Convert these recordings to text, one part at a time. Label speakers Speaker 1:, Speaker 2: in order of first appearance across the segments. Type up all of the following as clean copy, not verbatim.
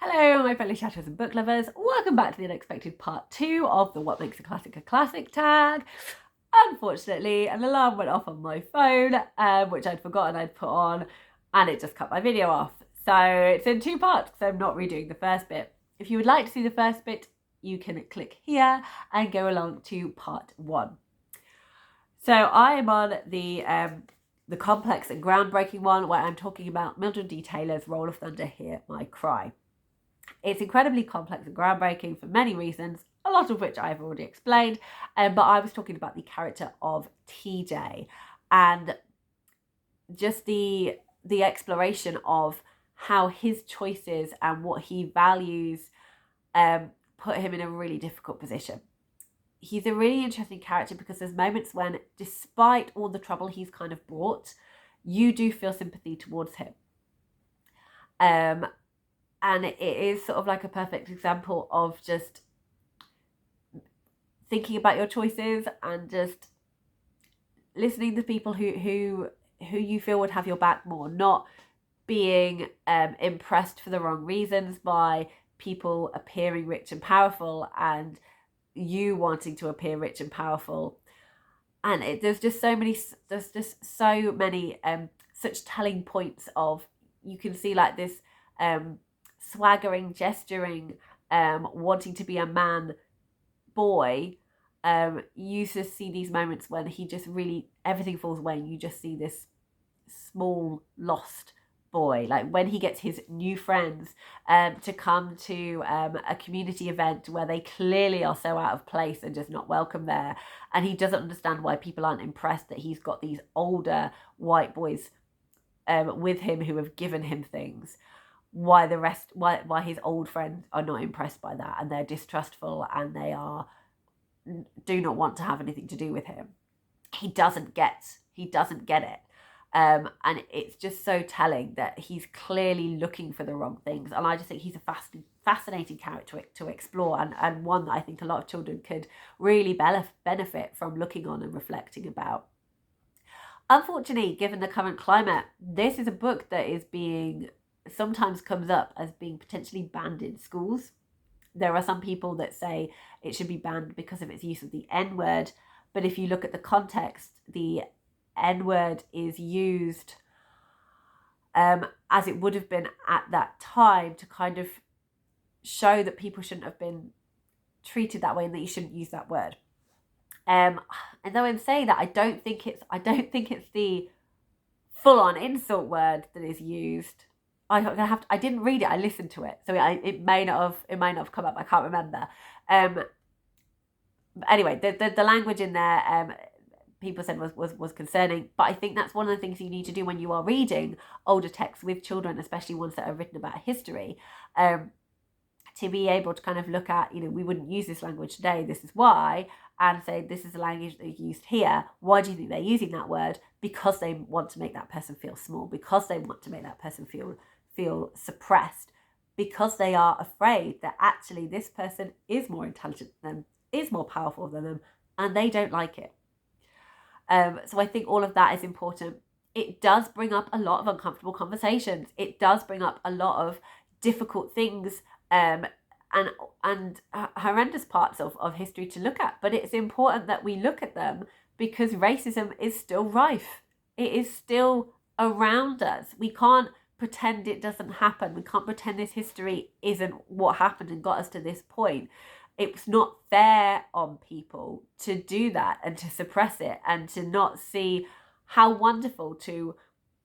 Speaker 1: Hello, my fellow chatters and book lovers. Welcome back to the unexpected part 2 of the What Makes a Classic tag. Unfortunately, an alarm went off on my phone, which I'd forgotten I'd put on, and it just cut my video off. So it's in 2 parts because I'm not redoing the first bit. If you would like to see the first bit, you can click here and go along to part 1. So I am on the complex and groundbreaking one where I'm talking about Mildred D. Taylor's Roll of Thunder, Hear My Cry. It's incredibly complex and groundbreaking for many reasons, a lot of which I've already explained, but I was talking about the character of TJ and just the exploration of how his choices and what he values put him in a really difficult position. He's a really interesting character because there's moments when, despite all the trouble he's kind of brought, you do feel sympathy towards him. And it is sort of like a perfect example of just thinking about your choices and just listening to people who you feel would have your back more, not being impressed for the wrong reasons by people appearing rich and powerful and you wanting to appear rich and powerful. And there's just so many such telling points of, you can see like this swaggering, gesturing, wanting to be a man boy. You just see these moments when he just really, everything falls away and you just see this small lost boy. Like when he gets his new friends to come to a community event where they clearly are so out of place and just not welcome there, and he doesn't understand why people aren't impressed that he's got these older white boys with him who have given him things. Why his old friends are not impressed by that, and they're distrustful and they do not want to have anything to do with him. He doesn't get it. And it's just so telling that he's clearly looking for the wrong things. And I just think he's a fascinating character to explore, and one that I think a lot of children could really benefit from looking on and reflecting about. Unfortunately, given the current climate, this is a book that is sometimes comes up as being potentially banned in schools. There are some people that say it should be banned because of its use of the N-word, but if you look at the context, the N-word is used as it would have been at that time to kind of show that people shouldn't have been treated that way and that you shouldn't use that word. And though I'm saying that, I don't think it's the full-on insult word that is used. I didn't read it. I listened to it, so it may not have come up. I can't remember. Anyway, the language in there, people said was concerning. But I think that's one of the things you need to do when you are reading older texts with children, especially ones that are written about history, to be able to kind of look at, we wouldn't use this language today. This is why, and say this is the language that is used here. Why do you think they're using that word? Because they want to make that person feel small. Because they want to make that person feel suppressed, because they are afraid that actually this person is more intelligent than them, is more powerful than them, and they don't like it. So I think all of that is important. It does bring up a lot of uncomfortable conversations. It does bring up a lot of difficult things and horrendous parts of history to look at. But it's important that we look at them because racism is still rife. It is still around us. We can't pretend it doesn't happen. We can't pretend this history isn't what happened and got us to this point. It's not fair on people to do that and to suppress it and to not see how wonderful to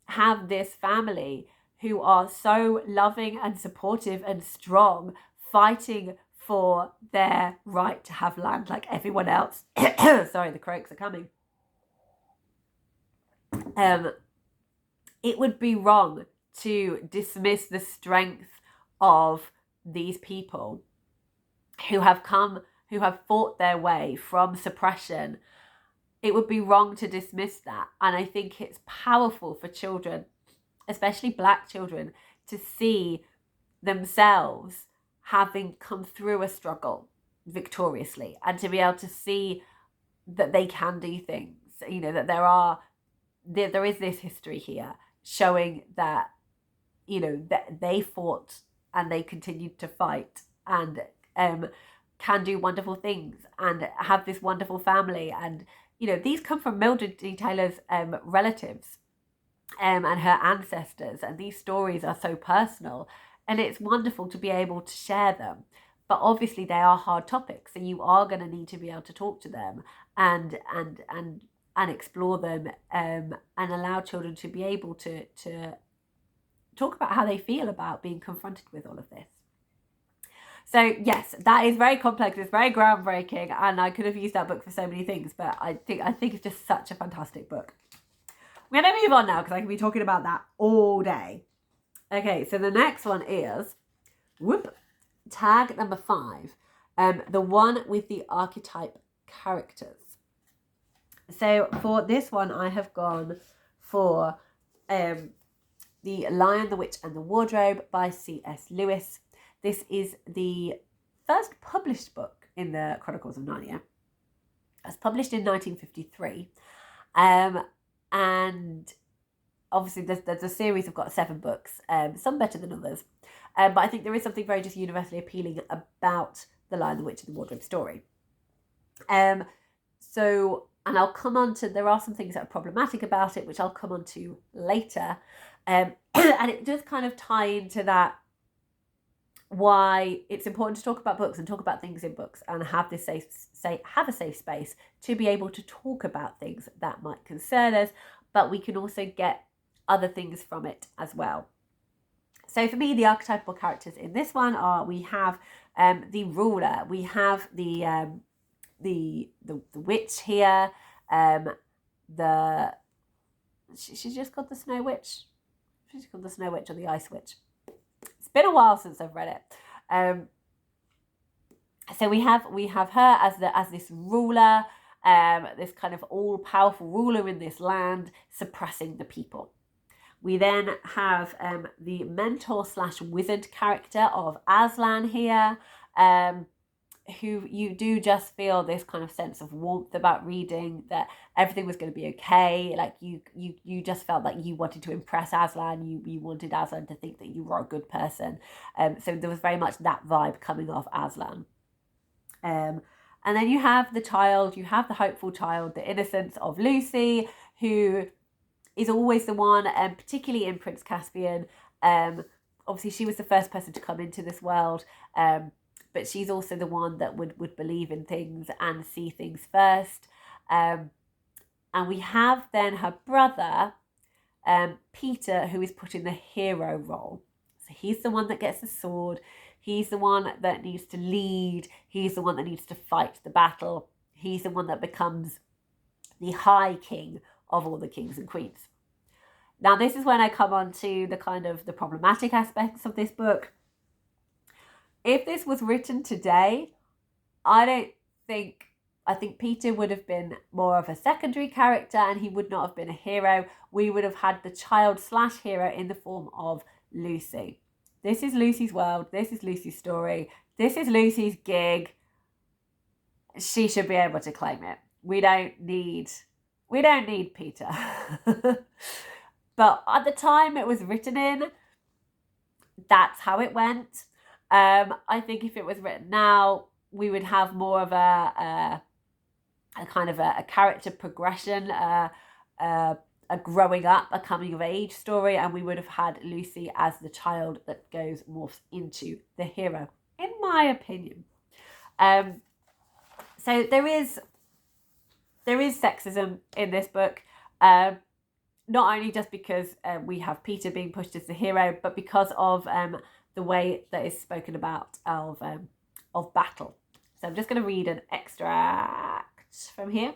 Speaker 1: have this family who are so loving and supportive and strong, fighting for their right to have land like everyone else. Sorry, the croaks are coming. It would be wrong to dismiss the strength of these people who have fought their way from suppression. It would be wrong to dismiss that. And I think it's powerful for children, especially Black children, to see themselves having come through a struggle victoriously and to be able to see that they can do things, that there is this history here showing that, that they fought and they continued to fight and can do wonderful things and have this wonderful family. And these come from Mildred D. Taylor's relatives and her ancestors, and these stories are so personal, and it's wonderful to be able to share them. But obviously they are hard topics, so you are going to need to be able to talk to them and explore them, and allow children to be able to talk about how they feel about being confronted with all of this. So yes, that is very complex, it's very groundbreaking, and I could have used that book for so many things, but I think it's just such a fantastic book. We're going to move on now because I can be talking about that all day. Okay, so the next one is tag number 5, the one with the archetype characters. So for this one, I have gone for The Lion, the Witch and the Wardrobe by C.S. Lewis. This is the first published book in the Chronicles of Narnia. It was published in 1953. And obviously there's a series, have got 7 books, some better than others. But I think there is something very just universally appealing about The Lion, the Witch and the Wardrobe story. And I'll come on to, there are some things that are problematic about it, which I'll come on to later. And it does kind of tie into that, why it's important to talk about books and talk about things in books and have this have a safe space to be able to talk about things that might concern us, but we can also get other things from it as well. So for me, the archetypal characters in this one are, we have the ruler, we have the witch here, she's just called the Snow Witch. She's called the Snow Witch or the Ice Witch. It's been a while since I've read it. So we have her as this ruler, this kind of all-powerful ruler in this land, suppressing the people. We then have the mentor / wizard character of Aslan here, who you do just feel this kind of sense of warmth about reading, that everything was going to be okay. Like you just felt like you wanted to impress Aslan. You wanted Aslan to think that you were a good person. So there was very much that vibe coming off Aslan. And then you have the child, you have the hopeful child, the innocence of Lucy, who is always the one, particularly in Prince Caspian. Obviously she was the first person to come into this world, but she's also the one that would believe in things and see things first. And we have then her brother, Peter, who is put in the hero role. So he's the one that gets the sword. He's the one that needs to lead. He's the one that needs to fight the battle. He's the one that becomes the high king of all the kings and queens. Now, this is when I come on to the kind of the problematic aspects of this book. If this was written today, I think Peter would have been more of a secondary character and he would not have been a hero. We would have had the child / hero in the form of Lucy. This is Lucy's world. This is Lucy's story. This is Lucy's gig. She should be able to claim it. We don't need Peter. But at the time it was written in, that's how it went. I think if it was written now, we would have more of a kind of a character progression, a growing up, a coming of age story, and we would have had Lucy as the child that morphs into the hero, in my opinion. So there is sexism in this book, not only just because we have Peter being pushed as the hero, but because of the way that is spoken about of battle. So I'm just going to read an extract from here.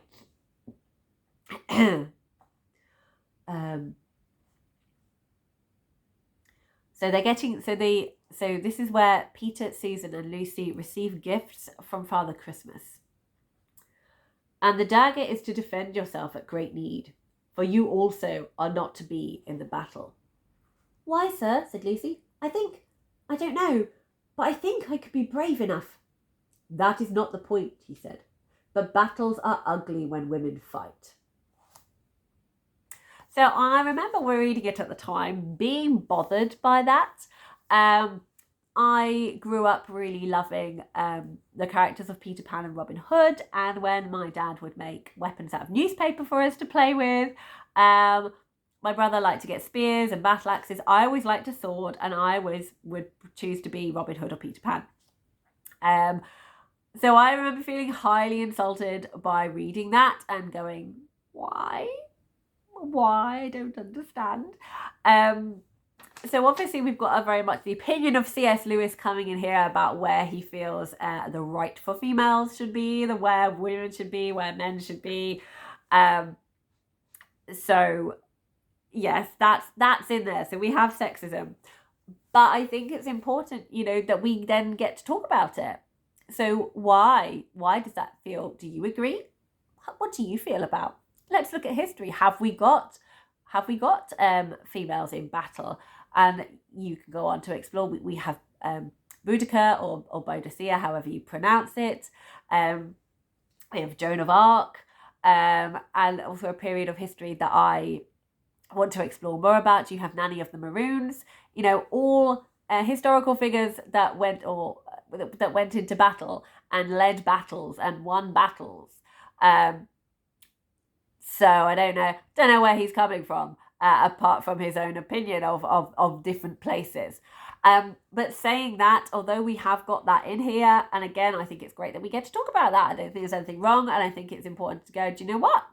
Speaker 1: So this is where Peter, Susan and Lucy receive gifts from Father Christmas. And the dagger is to defend yourself at great need, for you also are not to be in the battle. Why, sir, said Lucy. I don't know, but I think I could be brave enough. That is not the point, he said, but battles are ugly when women fight. So I remember reading it at the time, being bothered by that. I grew up really loving the characters of Peter Pan and Robin Hood, and when my dad would make weapons out of newspaper for us to play with, my brother liked to get spears and battle axes. I always liked a sword, and I always would choose to be Robin Hood or Peter Pan. So I remember feeling highly insulted by reading that and going, why? I don't understand. So obviously we've got a very much the opinion of C.S. Lewis coming in here about where he feels the right for females should be, where women should be, where men should be. So yes, that's in there. So we have sexism, but I think it's important, that we then get to talk about it. So why does that feel? Do you agree? What do you feel about? Let's look at history. Have we got females in battle? And you can go on to explore. We have Boudica or Boadicea, however you pronounce it. We have Joan of Arc, and also a period of history that I want to explore more about. You have Nanny of the Maroons. All historical figures that went into battle and led battles and won battles. So I don't know where he's coming from, apart from his own opinion of different places. But saying that, although we have got that in here, and again, I think it's great that we get to talk about that. I don't think there's anything wrong, and I think it's important to go, do you know what?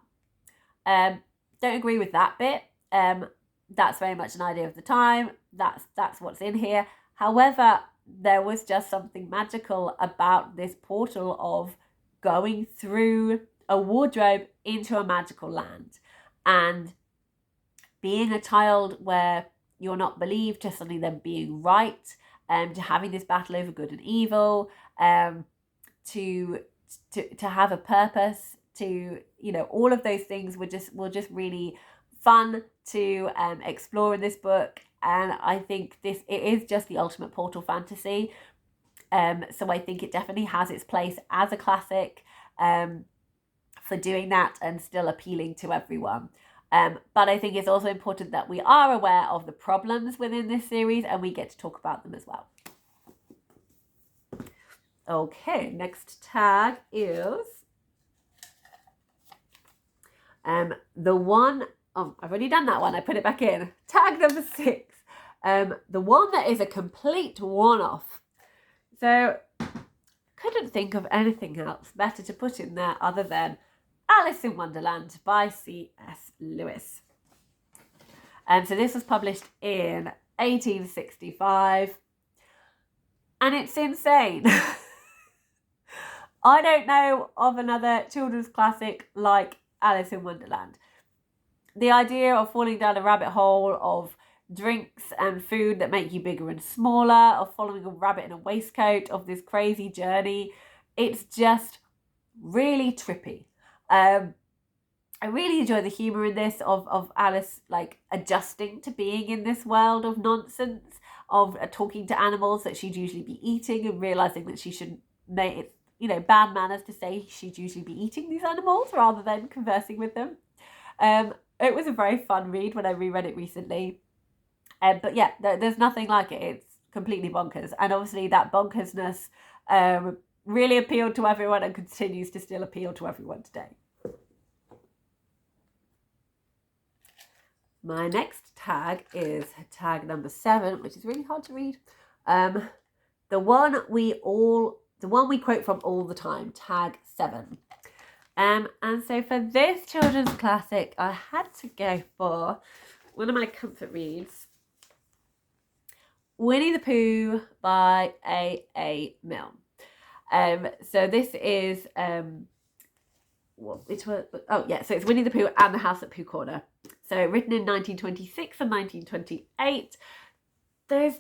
Speaker 1: Don't agree with that bit. That's very much an idea of the time. That's what's in here. However, there was just something magical about this portal of going through a wardrobe into a magical land, and being a child where you're not believed, to suddenly then being right, to having this battle over good and evil, to have a purpose, to all of those things were just really fun to explore in this book. And I think it is just the ultimate portal fantasy. So I think it definitely has its place as a classic for doing that and still appealing to everyone. But I think it's also important that we are aware of the problems within this series and we get to talk about them as well. Okay, next tag is the one. Oh, I've already done that one. I put it back in. Tag number 6. The one that is a complete one-off. So, couldn't think of anything else better to put in there other than Alice in Wonderland by C.S. Lewis. So this was published in 1865. And it's insane. I don't know of another children's classic like Alice in Wonderland. The idea of falling down a rabbit hole of drinks and food that make you bigger and smaller, of following a rabbit in a waistcoat, of this crazy journey. It's just really trippy. I really enjoy the humour in this of Alice adjusting to being in this world of nonsense, of talking to animals that she'd usually be eating and realising that she shouldn't make it, bad manners to say she'd usually be eating these animals rather than conversing with them. It was a very fun read when I reread it recently. But yeah, there's nothing like it. It's completely bonkers. And obviously that bonkersness really appealed to everyone and continues to still appeal to everyone today. My next tag is tag number 7, which is really hard to read. The one we quote from all the time, tag 7. And so for this children's classic, I had to go for one of my comfort reads, Winnie the Pooh by A.A. Milne. So this is so it's Winnie the Pooh and the House at Pooh Corner. So written in 1926 and 1928. There's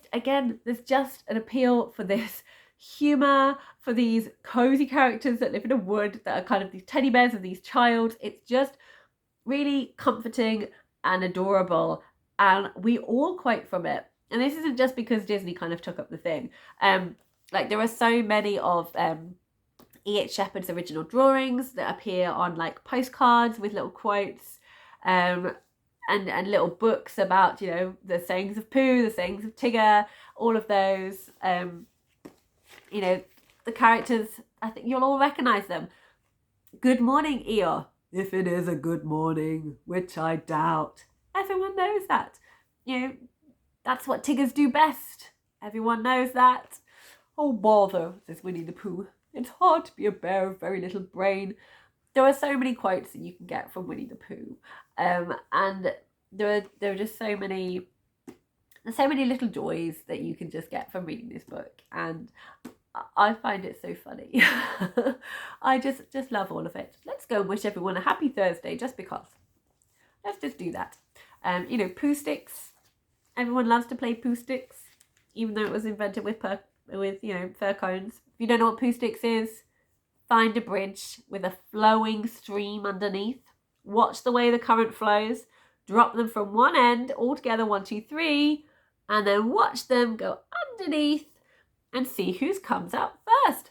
Speaker 1: just an appeal for this humour, for these cozy characters that live in a wood that are kind of these teddy bears of these childs. It's just really comforting and adorable, and we all quote from it. And this isn't just because Disney kind of took up the thing. There are so many of E.H. Shepard's original drawings that appear on postcards with little quotes, and little books about the sayings of Pooh, the sayings of Tigger, all of those. You know, the characters, I think you'll all recognise them. Good morning, Eeyore. If it is a good morning, which I doubt. Everyone knows that. You know, that's what Tiggers do best. Everyone knows that. Oh, bother, says Winnie the Pooh. It's hard to be a bear of very little brain. There are so many quotes that you can get from Winnie the Pooh. And there are just so many little joys that you can just get from reading this book. And I find it so funny. I just love all of it. Let's go and wish everyone a happy Thursday just because. Let's just do that. You know, Pooh sticks. Everyone loves to play Pooh sticks, even though it was invented with fir cones. If you don't know what Pooh sticks is, find a bridge with a flowing stream underneath. Watch the way the current flows. Drop them from one end all together, 1, 2, 3, and then watch them go underneath and see whose comes out first.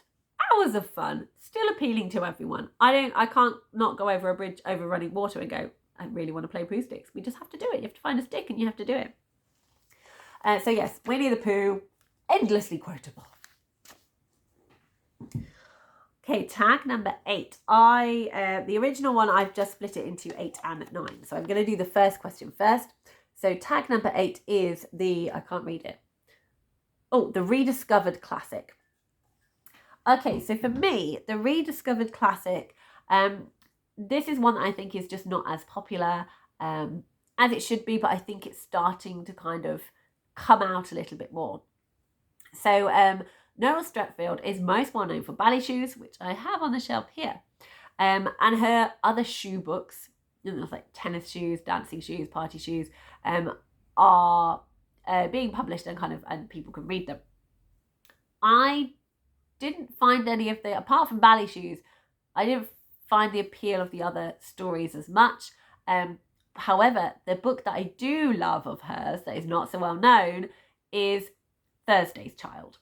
Speaker 1: Hours of fun, still appealing to everyone. I can't not go over a bridge over running water and go, I really want to play Pooh sticks. We just have to do it. You have to find a stick and you have to do it. So yes, Winnie the Pooh, endlessly quotable. Okay, tag number 8. The original one, I've just split it into 8 and 9. So I'm going to do the first question first. So tag number 8 is I can't read it. Oh, the Rediscovered classic. Okay, so for me, the Rediscovered classic, this is one that I think is just not as popular as it should be, but I think it's starting to kind of come out a little bit more. So Noel Streatfeild is most well known for ballet shoes, which I have on the shelf here, and her other shoe books, like tennis shoes, dancing shoes, party shoes, are being published and people can read them. I didn't find any of apart from ballet shoes, I didn't find the appeal of the other stories as much. However, the book that I do love of hers that is not so well known is Thursday's Child.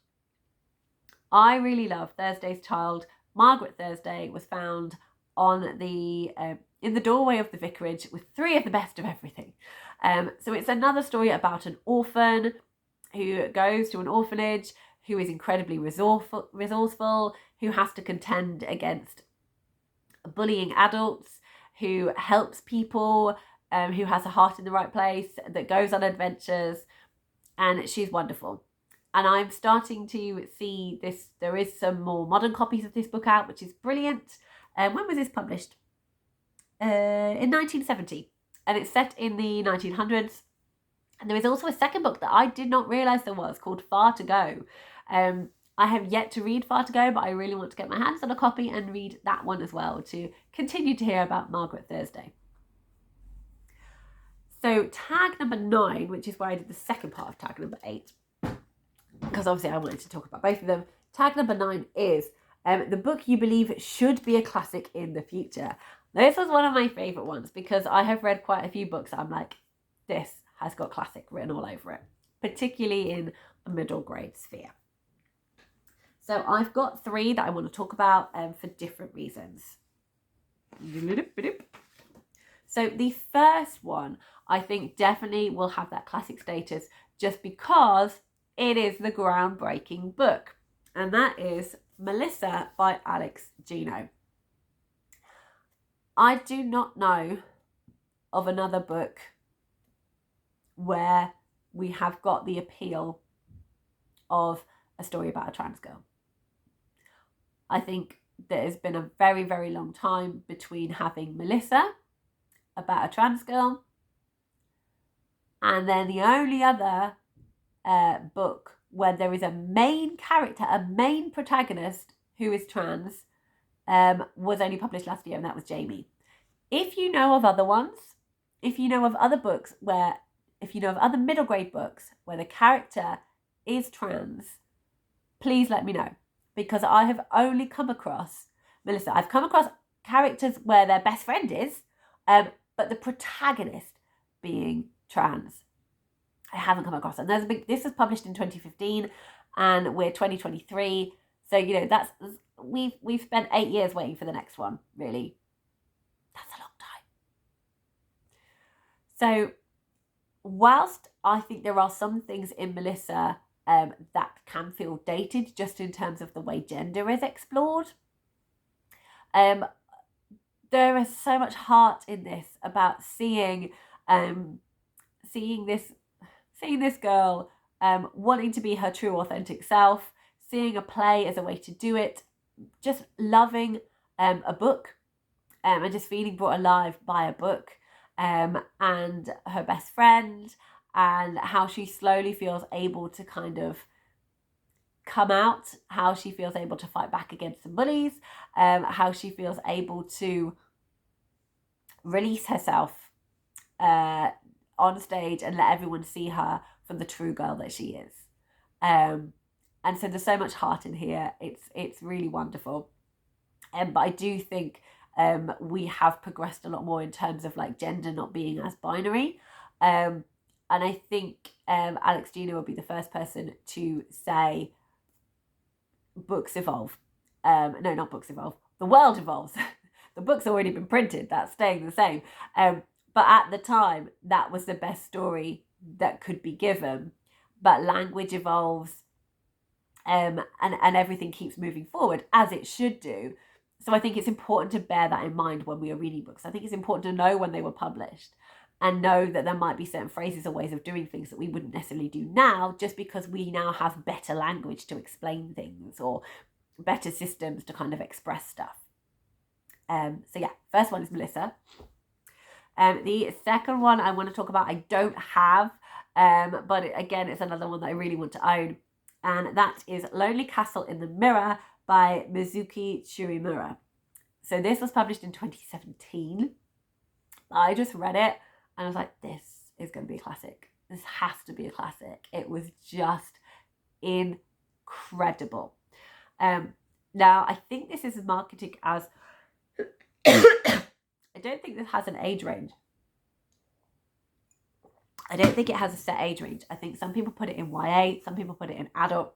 Speaker 1: I really love Thursday's Child. Margaret Thursday was found on in the doorway of the vicarage with 3 of the best of everything. So it's another story about an orphan who goes to an orphanage, who is incredibly resourceful, who has to contend against bullying adults, who helps people, who has a heart in the right place, that goes on adventures, and she's wonderful. And I'm starting to see this. There is some more modern copies of this book out, which is brilliant. When was this published? In 1970, and it's set in the 1900s. And there is also a second book that I did not realise there was, called Far to Go. I have yet to read Far to Go, but I really want to get my hands on a copy and read that one as well to continue to hear about Margaret Thursday. So tag number 9, which is where I did the second part of tag number 8, because obviously I wanted to talk about both of them. Tag number 9 is the book you believe should be a classic in the future. This was one of my favourite ones because I have read quite a few books that I'm like, this has got classic written all over it, particularly in a middle grade sphere. So I've got 3 that I want to talk about for different reasons. So the first one, I think definitely will have that classic status just because it is the groundbreaking book. And that is Melissa by Alex Gino. I do not know of another book where we have got the appeal of a story about a trans girl. I think there's been a very, very long time between having Melissa about a trans girl and then the only other book where there is a main character, a main protagonist who is trans, was only published last year, and that was Jamie. If you know of other ones, if you know of other books if you know of other middle grade books where the character is trans, please let me know, because I have only come across Melissa. I've come across characters where their best friend is, but the protagonist being trans, I haven't come across. And this was published in 2015 and we're 2023. So, we've spent 8 years waiting for the next one, really. That's a long time. So whilst I think there are some things in Melissa that can feel dated just in terms of the way gender is explored. There is so much heart in this about seeing this girl wanting to be her true authentic self, seeing a play as a way to do it, just loving a book and just feeling brought alive by a book, and her best friend, and how she slowly feels able to kind of come out, how she feels able to fight back against some bullies, how she feels able to release herself on stage and let everyone see her for the true girl that she is. And so there's so much heart in here. It's really wonderful. But I do think we have progressed a lot more in terms of like gender not being as binary. And I think Alex Gina will be the first person to say books evolve. No, not books evolve. The world evolves. The book's already been printed. That's staying the same. But at the time, that was the best story that could be given. But language evolves, and everything keeps moving forward, as it should do. So I think it's important to bear that in mind when we are reading books. I think it's important to know when they were published and know that there might be certain phrases or ways of doing things that we wouldn't necessarily do now, just because we now have better language to explain things or better systems to kind of express stuff. So yeah, first one is Melissa. The second one I want to talk about, I don't have, but again, it's another one that I really want to own. And that is Lonely Castle in the Mirror by Mizuki Tsurimura. So this was published in 2017. I just read it and I was like, this is going to be a classic. This has to be a classic. It was just incredible. Now, I think this is marketed as... I don't think this has an age range. I don't think it has a set age range. I think some people put it in YA, some people put it in adult.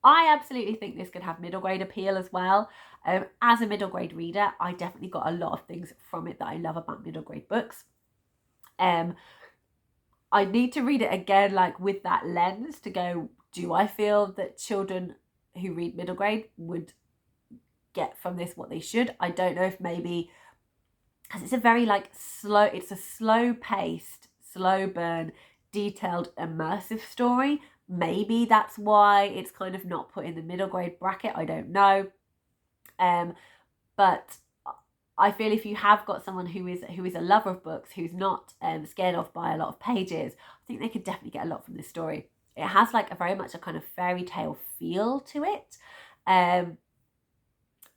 Speaker 1: I absolutely think this could have middle grade appeal as well. As a middle grade reader, I definitely got a lot of things from it that I love about middle grade books. I need to read it again, like with that lens to go, do I feel that children who read middle grade would get from this what they should? I don't know if maybe, because it's a very like slow, it's a slow paced, slow burn, detailed, immersive story. Maybe that's why it's kind of not put in the middle grade bracket. I don't know. But I feel if you have got someone who is a lover of books, who's not scared off by a lot of pages, I think they could definitely get a lot from this story. It has like a very much a kind of fairy tale feel to it.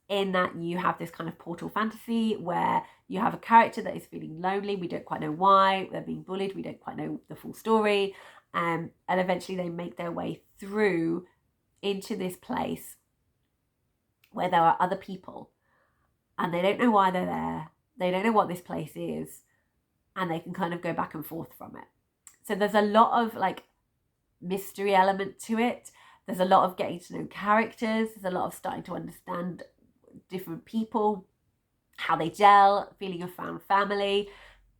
Speaker 1: In that you have this kind of portal fantasy where you have a character that is feeling lonely. We don't quite know why. They're being bullied. We don't quite know the full story. And eventually they make their way through into this place where there are other people. And they don't know why they're there. They don't know what this place is. And they can kind of go back and forth from it. So there's a lot of like mystery element to it. There's a lot of getting to know characters. There's a lot of starting to understand different people, how they gel, feeling of found family,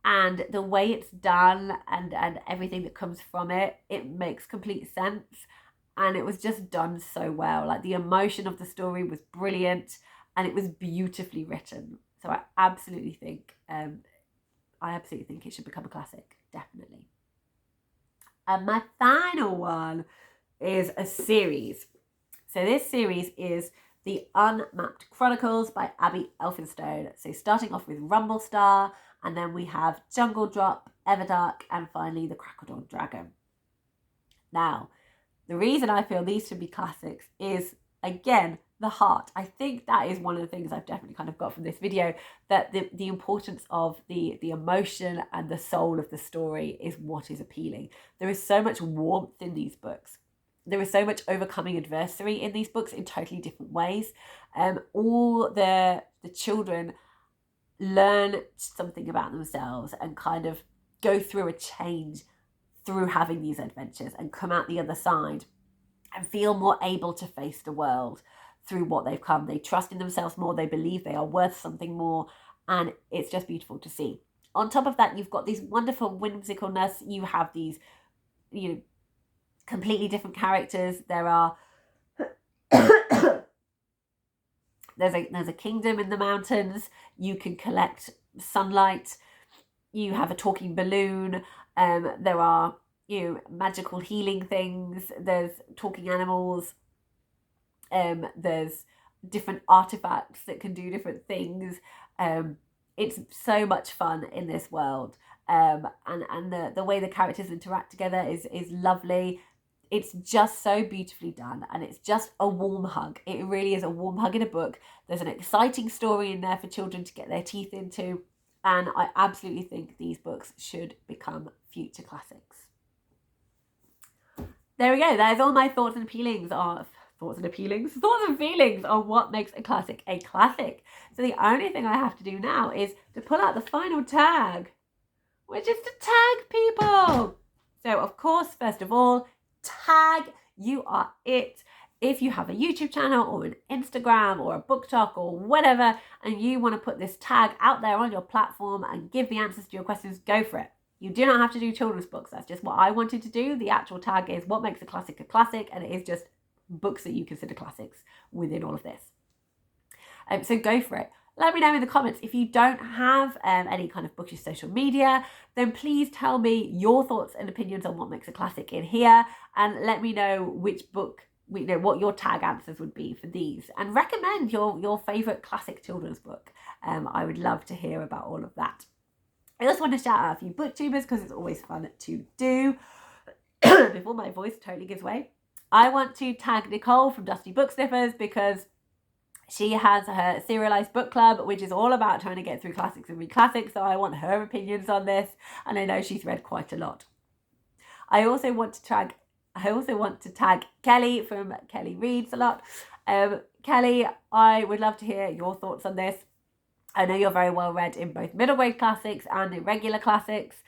Speaker 1: and the way it's done and everything that comes from it, it makes complete sense. And it was just done so well. Like the emotion of the story was brilliant and it was beautifully written. So I absolutely think it should become a classic, definitely. And my final one is a series. So this series is The Unmapped Chronicles by Abby Elphinstone. So starting off with Rumblestar, and then we have Jungle Drop, Everdark, and finally The Crackle Dragon. Now, the reason I feel these should be classics is, again, the heart. I think that is one of the things I've definitely kind of got from this video, that the importance of the emotion and the soul of the story is what is appealing. There is so much warmth in these books. There is so much overcoming adversity in these books in totally different ways. All the children learn something about themselves and kind of go through a change through having these adventures and come out the other side and feel more able to face the world through what they've come. They trust in themselves more. They believe they are worth something more. And it's just beautiful to see. On top of that, you've got these wonderful whimsicalness. You have these, completely different characters. There are there's a kingdom in the mountains. You can collect sunlight. You have a talking balloon. There are magical healing things. There's talking animals. There's different artifacts that can do different things. It's so much fun in this world. And the way the characters interact together is lovely. It's just so beautifully done, and it's just a warm hug. It really is a warm hug in a book. There's an exciting story in there for children to get their teeth into, and I absolutely think these books should become future classics. There we go. There's all my thoughts and feelings on what makes a classic a classic. So the only thing I have to do now is to pull out the final tag, which is to tag people. So of course, first of all, tag You Are It. If you have a YouTube channel or an Instagram or a book talk or whatever, and you want to put this tag out there on your platform and give the answers to your questions, go for it. You do not have to do children's books. That's just what I wanted to do. The actual tag is what makes a classic, and it is just books that you consider classics within all of this. So go for it. Let me know in the comments. If you don't have any kind of bookish social media, then please tell me your thoughts and opinions on what makes a classic in here, and let me know which book, what your tag answers would be for these, and recommend your favourite classic children's book. I would love to hear about all of that. I also want to shout out a few booktubers because it's always fun to do. Before my voice totally gives way, I want to tag Nicole from Dusty Book Sniffers because she has her serialized book club, which is all about trying to get through classics and read classics. So I want her opinions on this, and I know she's read quite a lot. I also want to tag Kelli from Kelli Reads a Lot. Kelli, I would love to hear your thoughts on this. I know you're very well read in both middle grade classics and in regular classics.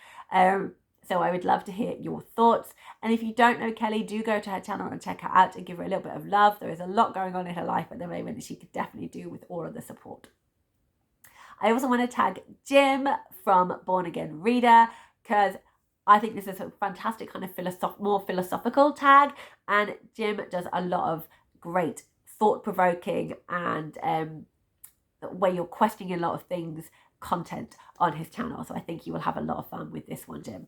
Speaker 1: So I would love to hear your thoughts. And if you don't know Kelli, do go to her channel and check her out and give her a little bit of love. There is a lot going on in her life at the moment that she could definitely do with all of the support. I also want to tag Jim from Born Again Reader because I think this is a fantastic kind of more philosophical tag. And Jim does a lot of great thought-provoking and where you're questioning a lot of things content on his channel. So I think you will have a lot of fun with this one, Jim.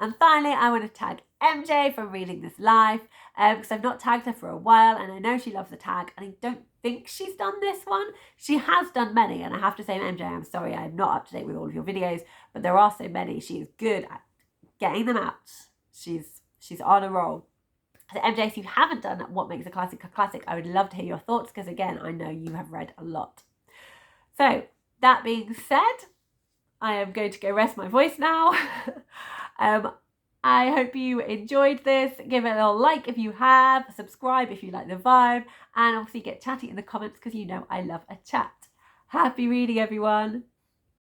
Speaker 1: And finally, I want to tag MJ from Reading This Life because I've not tagged her for a while, and I know she loves the tag, and I don't think she's done this one. She has done many, and I have to say, MJ, I'm sorry I'm not up to date with all of your videos, but there are so many. She is good at getting them out. She's on a roll. So MJ, if you haven't done what makes a classic, I would love to hear your thoughts because, again, I know you have read a lot. So that being said, I am going to go rest my voice now. I hope you enjoyed this. Give it a little like if you have, subscribe if you like the vibe, and obviously get chatty in the comments because you know I love a chat. Happy reading, everyone.